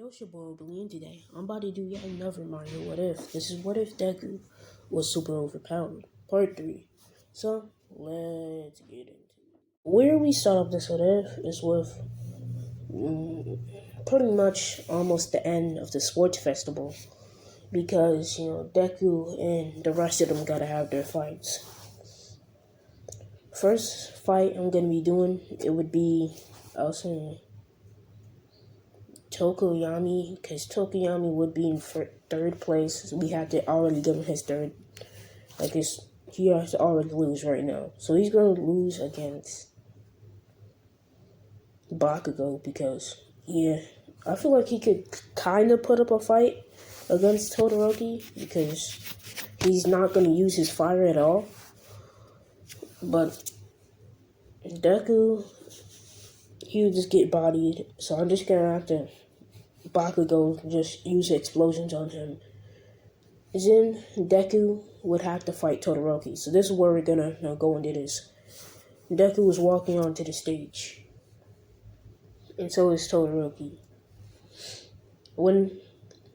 it's your boy Obeline today. I'm about to do yet another Mario What If. This is What If Deku was super overpowered, part 3. So, let's get into it. Where we start off this What If is with pretty much almost the end of the sports festival. Because, Deku and the rest of them gotta have their fights. First fight I'm gonna be doing, it would be, I'll say, Tokoyami, because Tokoyami would be in third place. We have to already give him his third. He has to already lose right now. So he's going to lose against Bakugo because, I feel like he could kind of put up a fight against Todoroki because he's not going to use his fire at all. But Deku, he would just get bodied. So I'm just going to have to Bakugo just use explosions on him. Then Deku would have to fight Todoroki. So this is where we're gonna go into this. Deku was walking onto the stage. And so is Todoroki. When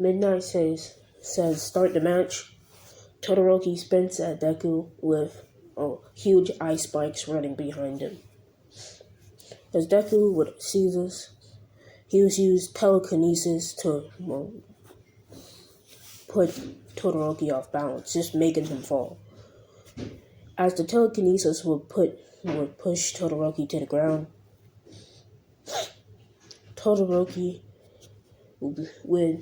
Midnight says start the match, Todoroki spins at Deku with huge ice spikes running behind him. As Deku would see this, he was used telekinesis to put Todoroki off balance, just making him fall. As the telekinesis would push Todoroki to the ground, Todoroki will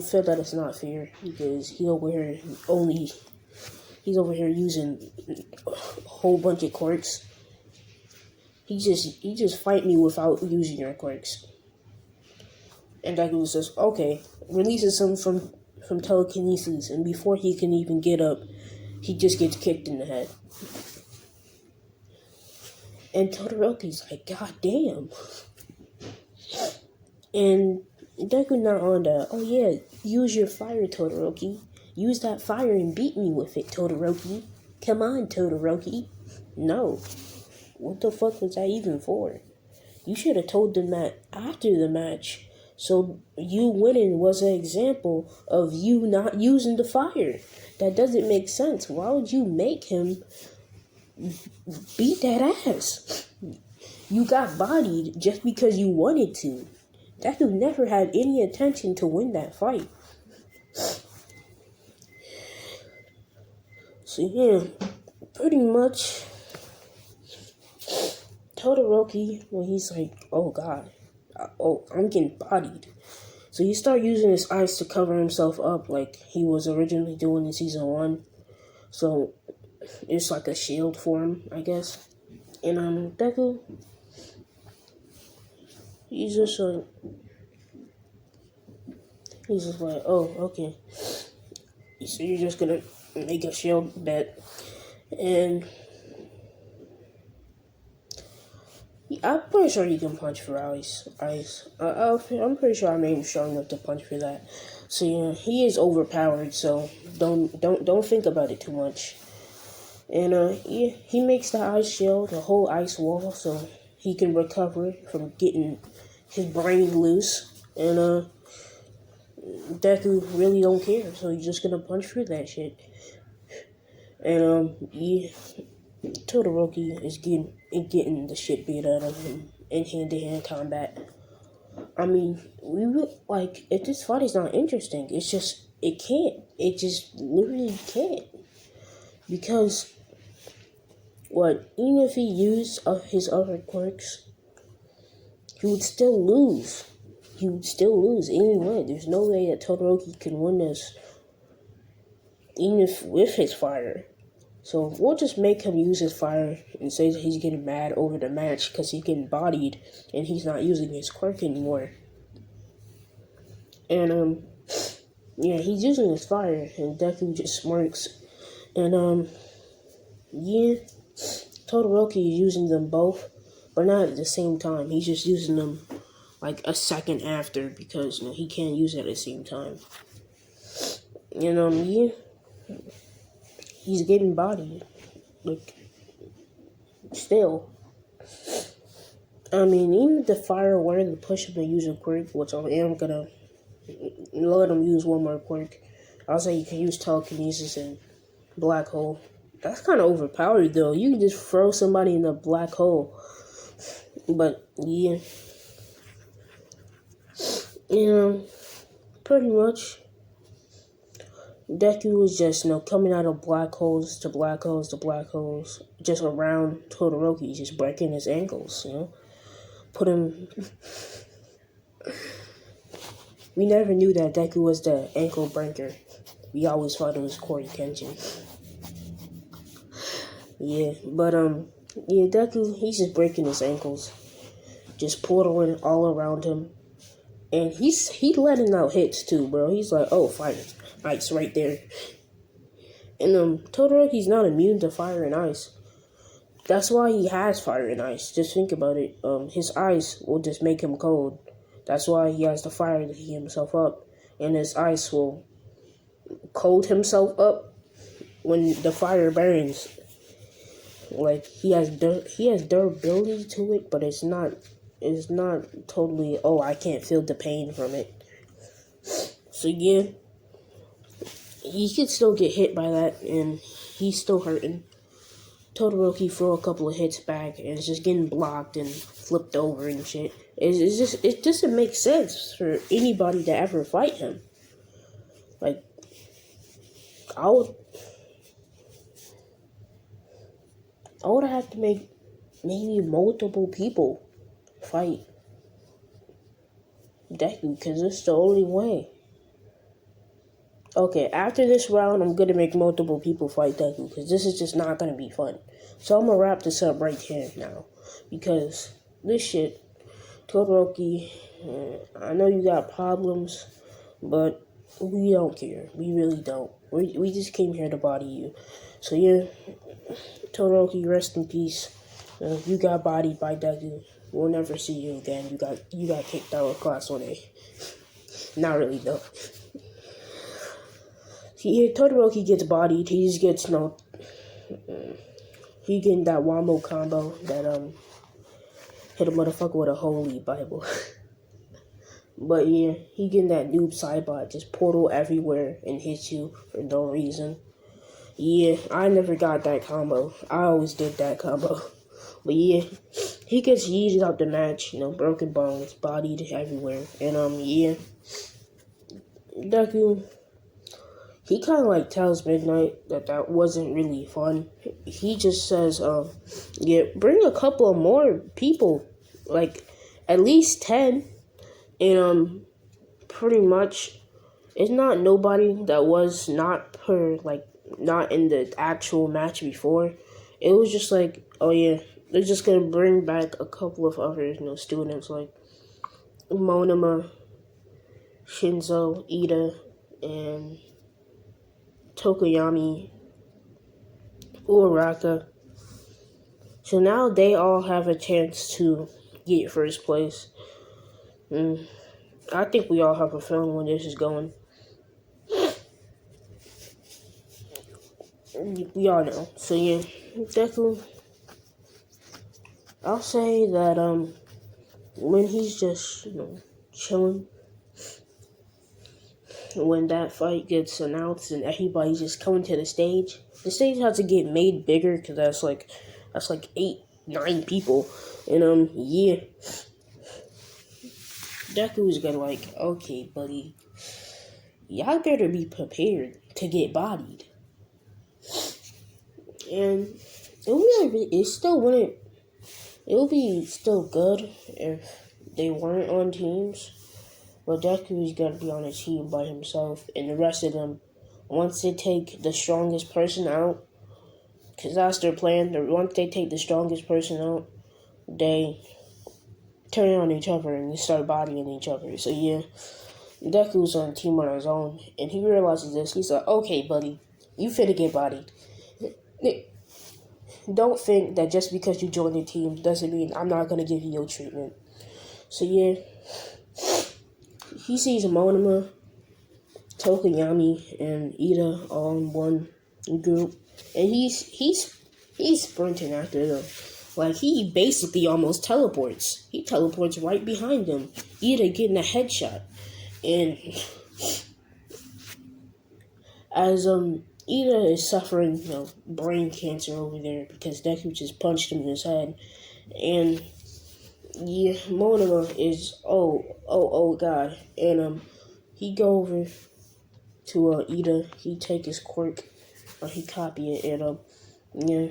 feel that it's not fair because he's over here using a whole bunch of quirks. He just fight me without using your quirks. And Deku says, okay, releases him from telekinesis, and before he can even get up, he just gets kicked in the head. And Todoroki's like, God damn. And Deku not on that. Oh yeah, use your fire, Todoroki. Use that fire and beat me with it, Todoroki. Come on, Todoroki. No. What the fuck was that even for? You should have told them that after the match. So you winning was an example of you not using the fire. That doesn't make sense. Why would you make him beat that ass? You got bodied just because you wanted to. Deku never had any intention to win that fight. So yeah, pretty much Todoroki, when he's like, oh god, I'm getting bodied. So he started using his ice to cover himself up like he was originally doing in season 1. So it's like a shield for him, I guess. And Deku, he's just like, oh, okay. So you're just gonna make a shield bet. And I'm pretty sure you can punch for ice. I'm pretty sure I made him strong enough to punch for that. So yeah, he is overpowered. So don't think about it too much. And he makes the ice shield, a whole ice wall, so he can recover from getting his brain loose. And Deku really don't care, so he's just gonna punch through that shit. And Todoroki is getting the shit beat out of him in hand-to-hand combat. I mean, if this fight is not interesting, it just literally can't. Because, even if he used his other quirks, he would still lose. Anyway. There's no way that Todoroki can win this, even if with his fire. So we'll just make him use his fire and say that he's getting mad over the match because he's getting bodied and he's not using his quirk anymore. And he's using his fire and Deku just smirks. And Todoroki is using them both, but not at the same time. He's just using them like a second after because he can't use it at the same time. And he's getting bodied, still. I mean, even if the fire wanted to push him to use a quirk, which I am gonna let him use one more quirk. I'll say you can use telekinesis and black hole. That's kind of overpowered though. You can just throw somebody in a black hole. But yeah, pretty much. Deku was just, coming out of black holes to black holes to black holes, just around Todoroki, just breaking his ankles, Put him. We never knew that Deku was the ankle breaker. We always thought it was Corey Kenshin. Yeah, but Deku, he's just breaking his ankles, just portaling all around him, and he letting out hits too, bro. He's like, oh, fire, ice right there, and Todoroki's not immune to fire and ice. That's why he has fire and ice. Just think about it. His ice will just make him cold. That's why he has the fire to heat himself up, and his ice will cold himself up when the fire burns. Like he has durability to it, but it's not totally. Oh, I can't feel the pain from it. So yeah, he could still get hit by that, and he's still hurting. Todoroki throw a couple of hits back, and it's just getting blocked and flipped over and shit. It doesn't make sense for anybody to ever fight him. Like, I would have to make maybe multiple people fight Deku, because it's the only way. Okay, after this round, I'm going to make multiple people fight Deku, because this is just not going to be fun. So I'm going to wrap this up right here now, because this shit, Todoroki, I know you got problems, but we don't care. We really don't. We just came here to body you. So yeah, Todoroki, rest in peace. You got bodied by Deku. We'll never see you again. You got kicked out of class 1A. Not really though. Todoroki gets bodied. He just gets he getting that wombo combo that hit a motherfucker with a holy Bible. But yeah, he getting that noob sidebot, just portal everywhere and hit you for no reason. Yeah, I never got that combo. I always did that combo. But yeah, he gets yeeted out the match, broken bones, bodied everywhere. And yeah, Deku, he kind of like tells Midnight that wasn't really fun. He just says, yeah, bring a couple of more people, like at least 10. And pretty much, it's not nobody that was not in the actual match before. It was just like, oh yeah, they're just gonna bring back a couple of other students like Monoma, Shinzo, Ida, and Tokoyami, Uraraka. So now they all have a chance to get first place. I think we all have a feeling when this is going. We all know. So yeah, Deku, I'll say that when he's just chilling, when that fight gets announced and everybody's just coming to the stage has to get made bigger because that's like 8-9 people, and yeah, Deku's gonna okay, buddy, y'all better be prepared to get bodied. And it would be still good if they weren't on teams, but Deku's gotta be on a team by himself, and the rest of them, once they take the strongest person out, because that's their plan, once they take the strongest person out, they turn on each other and they start bodying each other. So yeah, Deku's on a team on his own, and he realizes this. He's like, okay, buddy, you finna get bodied. Don't think that just because you join the team doesn't mean I'm not going to give you your treatment. So yeah, he sees Monoma, Tokoyami, and Ida all in one group, and he's sprinting after them. Like, he basically almost teleports. He teleports right behind them, Ida getting a headshot. And as Ida is suffering, brain cancer over there because Deku just punched him in his head. And yeah, Monoma is oh god. And he go over to Ida, he take his quirk, or he copy it, and yeah,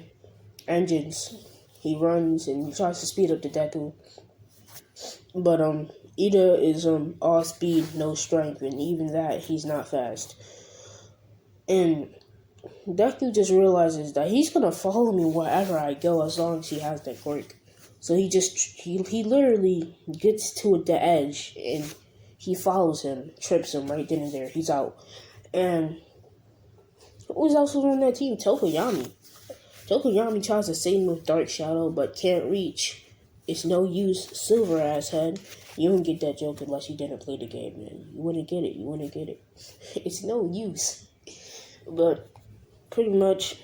engines. He runs and he tries to speed up the Deku. But Ida is all speed, no strength, and even that he's not fast. And Deku just realizes that he's gonna follow me wherever I go as long as he has that quirk. So he literally gets to the edge and he follows him, trips him right then and there. He's out. And who's also on that team? Tokoyami. Tokoyami tries to save him with Dark Shadow, but can't reach. It's no use, silver ass head. You wouldn't get that joke unless you didn't play the game, man. You wouldn't get it. It's no use. But pretty much,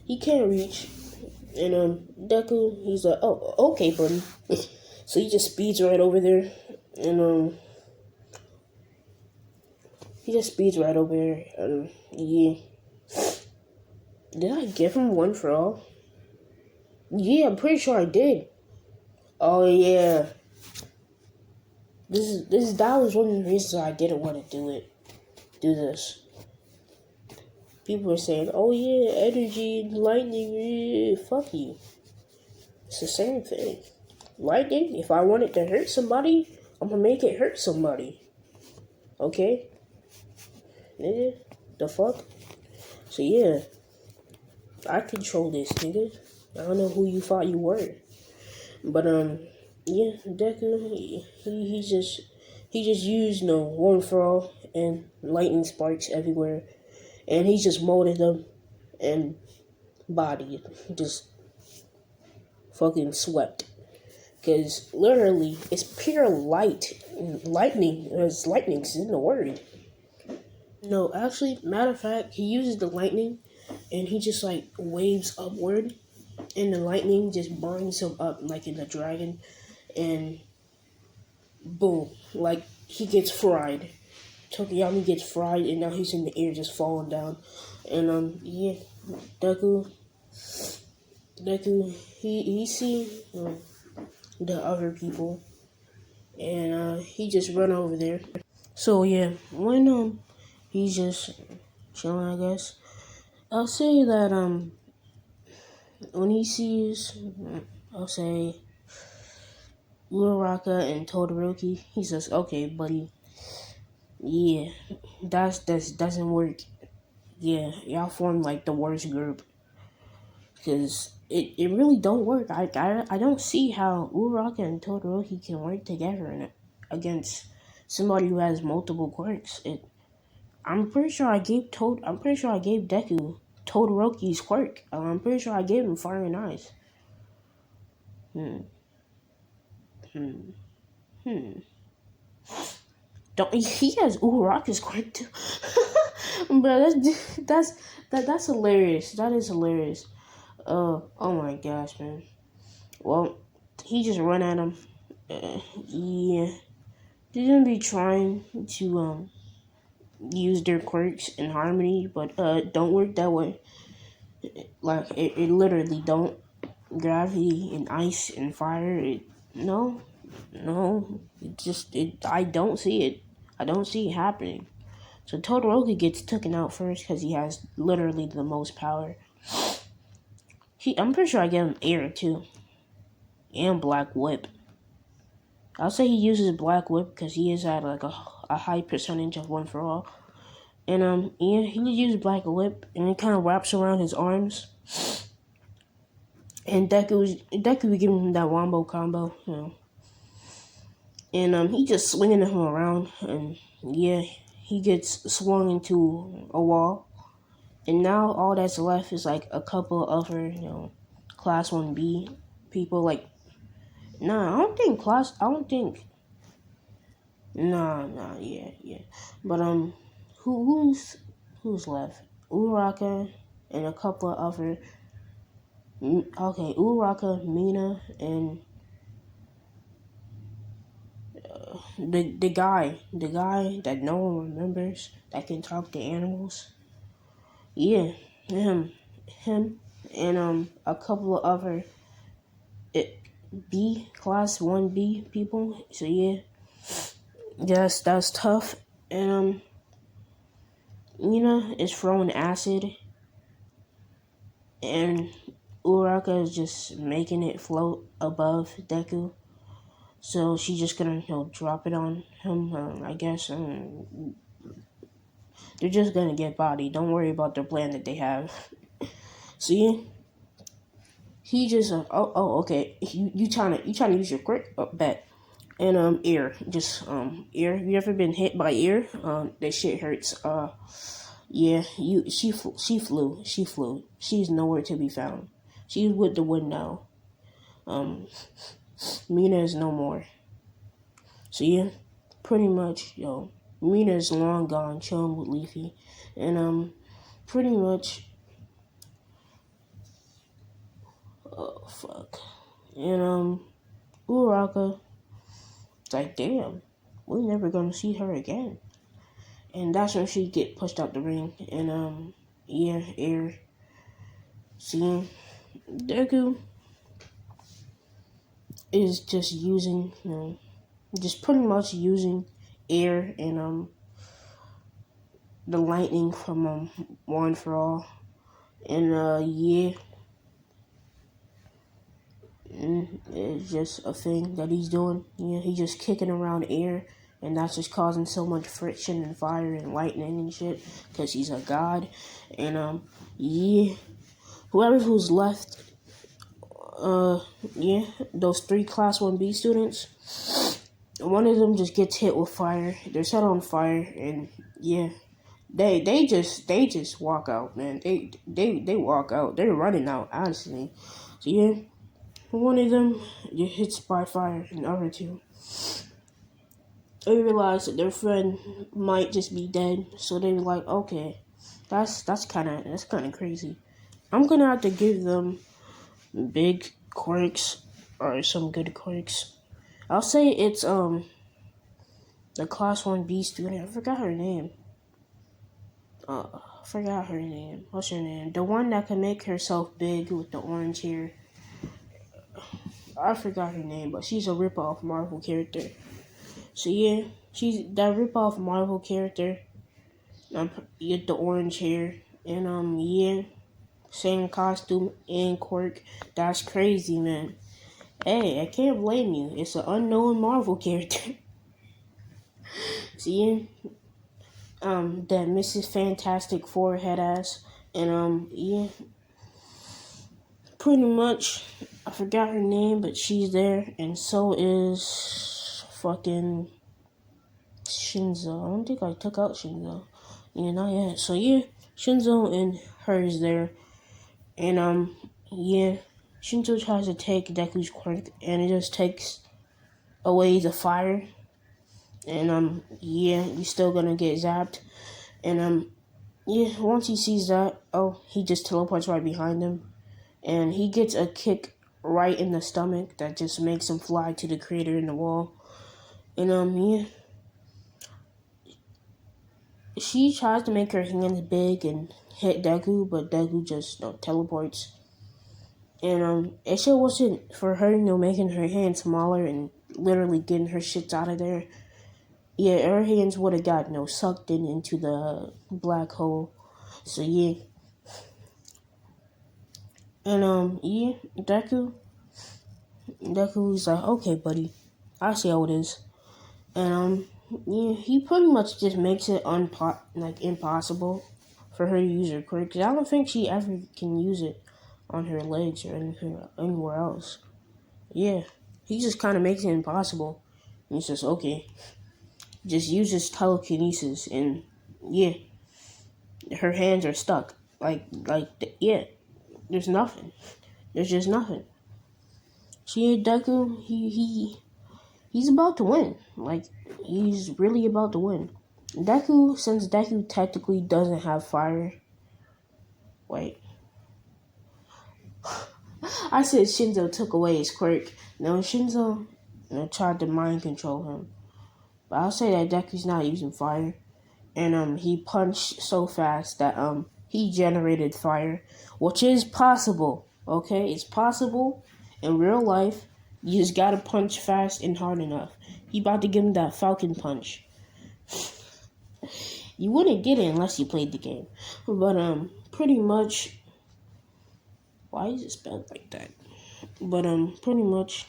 he can't reach. And Deku, he's like, oh, okay, buddy. So he just speeds right over there. And yeah. Did I give him one for all? Yeah, I'm pretty sure I did. Oh yeah. That was one of the reasons I didn't want to do this. People were saying, oh yeah, energy, lightning, yeah, fuck you. It's the same thing. Lightning, if I want it to hurt somebody, I'm gonna make it hurt somebody. Okay? Nigga, the fuck? So yeah, I control this, nigga. I don't know who you thought you were. But yeah, Deku, he just used one for all and lightning sparks everywhere, and he just molded them and body just fucking swept. Cause literally, it's pure light. Lightning, there's lightning's in the word. No, actually, matter of fact, he uses the lightning, and he just like waves upward, and the lightning just burns him up like in the dragon, and boom, like he gets fried. Tokiyami gets fried, and now he's in the air just falling down. And yeah, Deku, he see the other people, and he just run over there. So yeah, when he's just chilling, I guess. I'll say that when he sees, I'll say Uraraka and Todoroki, he says, "Okay, buddy, yeah, that doesn't work. Yeah, y'all form like the worst group, because it really don't work. I don't see how Uraraka and Todoroki can work together against somebody who has multiple quirks. I'm pretty sure I gave Deku Todoroki's quirk. I'm pretty sure I gave him Fire and Ice. Don't he has Uraraka's quirk too? Bro, that's hilarious. That is hilarious. Oh my gosh, man. Well, he just run at him. Yeah, they're gonna be trying to use their quirks in harmony, but don't work that way. Like it literally don't. Gravity and ice and fire. No, I don't see it. I don't see it happening. So Todoroki gets taken out first because he has literally the most power. I'm pretty sure I gave him air too, and Black Whip. I'll say he uses Black Whip because he is at like a high percentage of one for all. And yeah, he uses Black Whip and it kind of wraps around his arms. And Deku was giving him that wombo combo, And he just swinging him around, and yeah, he gets swung into a wall. And now all that's left is like a couple other, class 1B people. Like, nah, yeah. But who's left? Uraraka, and a couple of other. Okay, Uraraka, Mina, and the guy that no one remembers that can talk to animals. Yeah, him, and a couple of other B class 1B people. So yeah, that's tough. And Mina is throwing acid, and Uraraka is just making it float above Deku. So she's just gonna, drop it on him. I guess they're just gonna get bodied. Don't worry about their plan that they have. See, he just okay. You trying to use your quick bet. And ear, just ear. You ever been hit by ear? That shit hurts. Yeah. She flew. She's nowhere to be found. She's with the wind now. Mina is no more. So yeah, pretty much, Mina is long gone, chilling with Leafy, and pretty much, oh fuck, and Uraraka, it's like, damn, we're never gonna see her again. And that's when she get pushed out the ring. And yeah, air. See, Deku is just using, just pretty much using air and the lightning from One for All. And yeah, it's just a thing that he's doing. Yeah, he's just kicking around air, and that's just causing so much friction and fire and lightning and shit, because he's a god. And yeah, who's left, yeah, those 3 class 1B students, one of them just gets hit with fire. They're set on fire, and yeah, they just walk out, man. They walk out. They're running out, honestly. So yeah, one of them gets hit by fire, and the other 2, they realize that their friend might just be dead. So they were like, okay, that's kind of crazy. I'm gonna have to give them big quirks or some good quirks. I'll say it's the class 1B student. I forgot her name. What's her name? The one that can make herself big with the orange hair. I forgot her name, but she's a rip-off Marvel character. So yeah, she's that rip-off Marvel character. Get the orange hair, and yeah, same costume and quirk. That's crazy, man. Hey, I can't blame you. It's an unknown Marvel character. See, that Mrs. Fantastic forehead ass, and yeah, pretty much. I forgot her name, but she's there, and so is fucking Shinzo. I don't think I took out Shinzo. Yeah, not yet. So yeah, Shinzo and her is there, and yeah, Shinzo tries to take Deku's quirk, and it just takes away the fire. And yeah, you're still gonna get zapped. And yeah, once he sees that, he just teleports right behind him, and he gets a kick right in the stomach that just makes him fly to the crater in the wall. And yeah, she tries to make her hands big and hit Deku, but Deku just teleports. And it sure wasn't for her, making her hands smaller and literally getting her shits out of there. Yeah, her hands would have got sucked into the black hole. So yeah. And yeah, Deku's like, okay, buddy, I see how it is. And yeah, he pretty much just makes it impossible for her to use her quirk. 'Cause I don't think she ever can use it on her legs or anywhere else. Yeah, he just kind of makes it impossible. And he says, okay, just use his telekinesis, and yeah, her hands are stuck. Yeah, there's nothing. There's just nothing. See, Deku, he's about to win. Like, he's really about to win. Since Deku technically doesn't have fire. Wait, I said Shinzo took away his quirk. No, Shinzo tried to mind control him. But I'll say that Deku's not using fire. And he punched so fast that he generated fire, which is possible. Okay, it's possible in real life. You just gotta punch fast and hard enough. He about to give him that Falcon punch. You wouldn't get it unless you played the game. But pretty much. Why is it spelled like that? But pretty much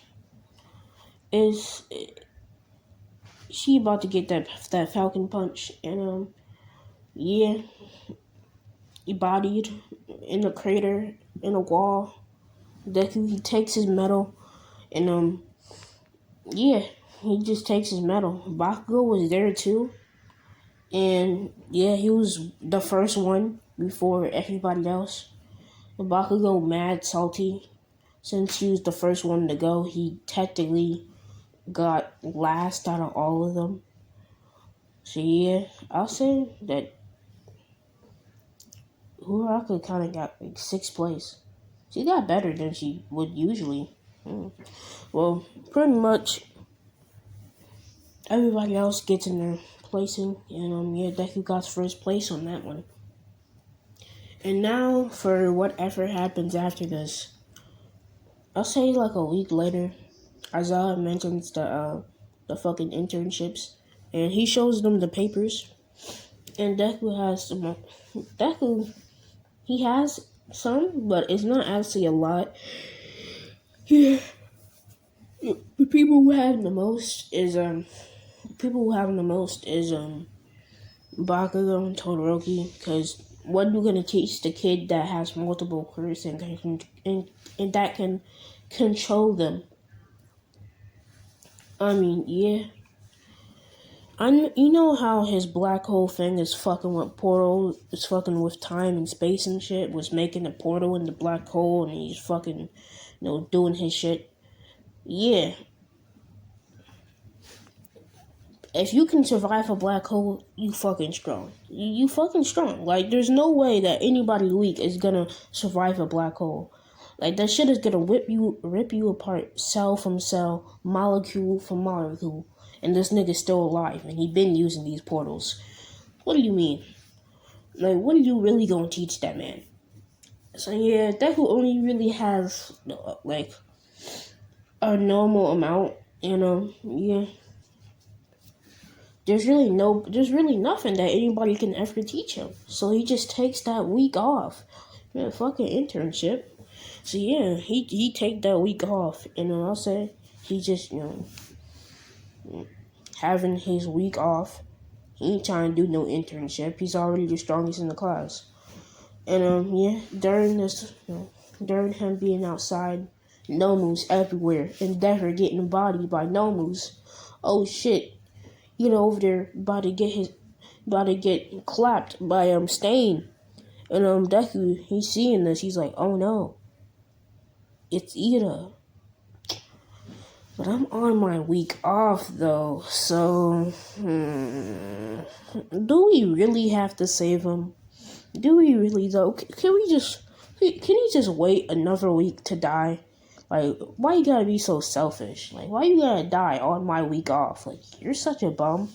is she about to get that Falcon punch, and yeah, he bodied in a crater in a wall. Deku, he takes his medal, and yeah, he just takes his medal. Bakugo was there too, and yeah, he was the first one before everybody else. Bakugo mad salty since he was the first one to go. He technically got last out of all of them. So yeah, I'll say that Uraraka kind of got like 6th place. She got better than she would usually. Well, pretty much everybody else gets in their placing, and yeah, Deku got 1st place on that one. And now for whatever happens after this, I'll say like a week later, Aizawa mentions the fucking internships, and he shows them the papers, and Deku has some. Deku, he has some, but it's not actually a lot. Yeah, the people who have the most is Bakugo and Todoroki, because what are you gonna teach the kid that has multiple quirks and that can control them? I mean, yeah. You know how his black hole thing is fucking with portal, it's fucking with time and space and shit, was making a portal in the black hole, and he's fucking, doing his shit. Yeah. If you can survive a black hole, you fucking strong. You fucking strong. Like, there's no way that anybody weak is gonna survive a black hole. Like, that shit is gonna rip you apart, cell from cell, molecule from molecule. And this nigga's still alive, and he been using these portals. What do you mean? Like, what are you really gonna teach that man? So yeah, Deku only really has, like, a normal amount, yeah. There's really nothing that anybody can ever teach him. So he just takes that week off. Yeah, fucking internship. So yeah, he take that week off, and I'll say he just having his week off. He ain't trying to do no internship. He's already the strongest in the class. And yeah, during him being outside, Nomu's everywhere, and Decker getting bodied by Nomu's. Oh shit. Over there about to get clapped by Stain. And Deku, he's seeing this, he's like, oh no. It's Ida. But I'm on my week off though, so do we really have to save him? Do we really though? Can he just wait another week to die? Like, why you gotta be so selfish? Like, why you gotta die on my week off? Like, you're such a bum.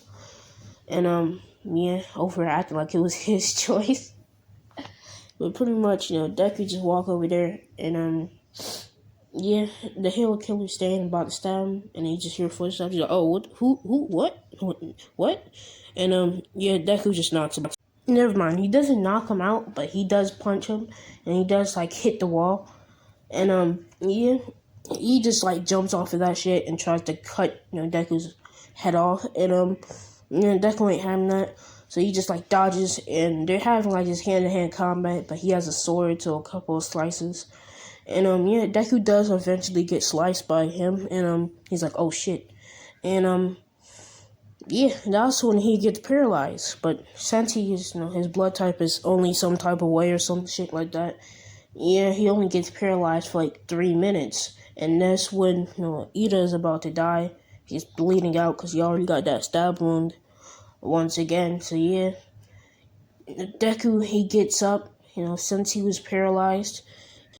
And, yeah, overacting like it was his choice. But pretty much, Deku just walk over there, and, yeah, the Halo Killer's standing about to stab him, and he just hear footsteps. He's like, oh, what? And, yeah, Deku just knocks him out. Never mind, he doesn't knock him out, but he does punch him, and he does, like, hit the wall. And, yeah, he just, like, jumps off of that shit and tries to cut, Deku's head off. And, Deku ain't having that. So he just, like, dodges, and they're having, like, this hand-to-hand combat, but he has a sword to a couple of slices. And, yeah, Deku does eventually get sliced by him, and, he's like, oh, shit. And, yeah, that's when he gets paralyzed. But since he is, his blood type is only some type of way or some shit like that, yeah, he only gets paralyzed for like 3 minutes. And that's when, Ida is about to die. He's bleeding out because he already got that stab wound once again. So yeah, Deku, he gets up, since he was paralyzed.